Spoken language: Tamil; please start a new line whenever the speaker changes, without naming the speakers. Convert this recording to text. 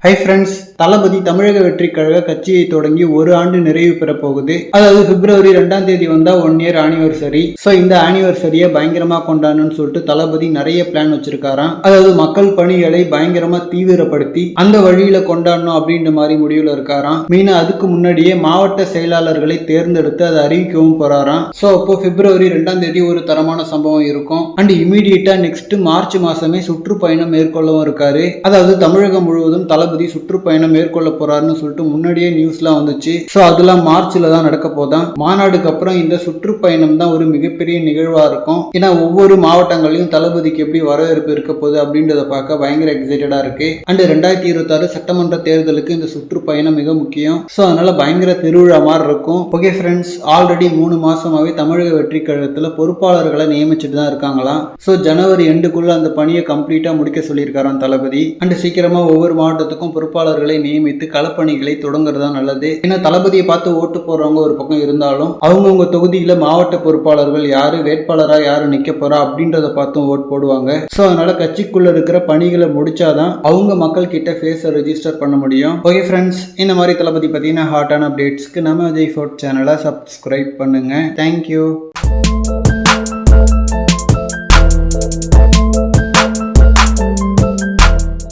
ஹை ஃப்ரெண்ட்ஸ், தளபதி தமிழக வெற்றி கழக கட்சியை தொடங்கி ஒரு ஆண்டு நிறைவு பெற போகுது. அதாவது பிப்ரவரி 2ஆம் தேதி வந்தா 1 இயர் ஆனிவர்சரி. ஸோ இந்த ஆனிவர்சரியை பயங்கரமா கொண்டாடணும்னு சொல்லிட்டு தளபதி நிறைய பிளான் வச்சிருக்காராம். அதாவது மக்கள் பணிகளை பயங்கரமா தீவிரப்படுத்தி அந்த வழியில கொண்டாடணும் அப்படின்ற மாதிரி முடிவுல இருக்காராம். மெயினா அதுக்கு முன்னாடியே மாவட்ட செயலாளர்களை தேர்ந்தெடுத்து அதை அறிவிக்கவும் போறாராம். ஸோ அப்போ பிப்ரவரி 2ஆம் தேதி ஒரு தரமான சம்பவம் இருக்கும். அண்ட் இமீடியட்டா நெக்ஸ்ட் மார்ச் மாசமே சுற்றுப்பயணம் மேற்கொள்ளவும் இருக்காரு. அதாவது தமிழகம் முழுவதும் தளபதி சுற்றுப்பயணம் மேற்கொள்ள போறாருன்னு சொல்லிட்டு முன்னாடியே நியூஸ்லாம் வந்துச்சு. சோ அதெல்லாம் மார்ச்ல தான் நடக்க போதான். மாநாடுக்கு அப்புறம் இந்த சுற்றுப்பயணம் தான் ஒரு மிகப்பெரிய நிகழ்வா இருக்கும். ஏன்னா ஒவ்வொரு மாவட்டங்களையும் தளபதிக்கு எப்படி வரவேற்பு இருக்க போகுது அப்படின்றத பார்க்க பயங்கர எக்ஸைட்டடா இருக்கு. அண்ட் 2026 சட்டமன்ற தேர்தலுக்கு இந்த சுற்றுப்பயணம் மிக முக்கியம். சோ அதனால பயங்கர திருவிழா மாதிரி இருக்கும். ஓகே ஃப்ரெண்ட்ஸ், ஆல்ரெடி 3 மாசமாவே தமிழக வெற்றி கழகத்துல பொறுப்பாளர்களை நியமிச்சுட்டு தான் இருக்காங்களாம். சோ ஜனவரி எண்டுக்குள்ள அந்த பணியை கம்ப்ளீட்டா முடிக்க சொல்லியிருக்காராம் தளபதி. அண்ட் சீக்கிரமா ஒவ்வொரு மாவட்டத்துக்கும் பொறுப்பாளர்களை நியமித்து களப்பணிகளை தொடங்குறதா நல்லது. ஏன்னா தளபதியை பார்த்து ஓட்டு போறவங்க ஒரு பக்கம் இருந்தாலும் அவங்கவுங்க தொகுதியில மாவட்ட பொறுப்பாளர்கள் யாரு வேட்பாளரா யாரு நிக்க போறா அப்படின்றத பார்த்தும் ஓட்டு போடுவாங்க. சோ அதனால கட்சிக்குள்ள இருக்கிற பணிகளை முடிச்சாதான் அவங்க மக்கள் கிட்ட ஃபேஸை ரெஜிஸ்டர் பண்ண முடியும். ஓகே ஃப்ரெண்ட்ஸ், இந்த மாதிரி தளபதி பத்தின ஹாட்டான அப்டேட்ஸ்க்கு நம்ம விஜய் ஃபோர்ட் சேனலை சப்ஸ்கிரைப் பண்ணுங்க. தேங்க்யூ.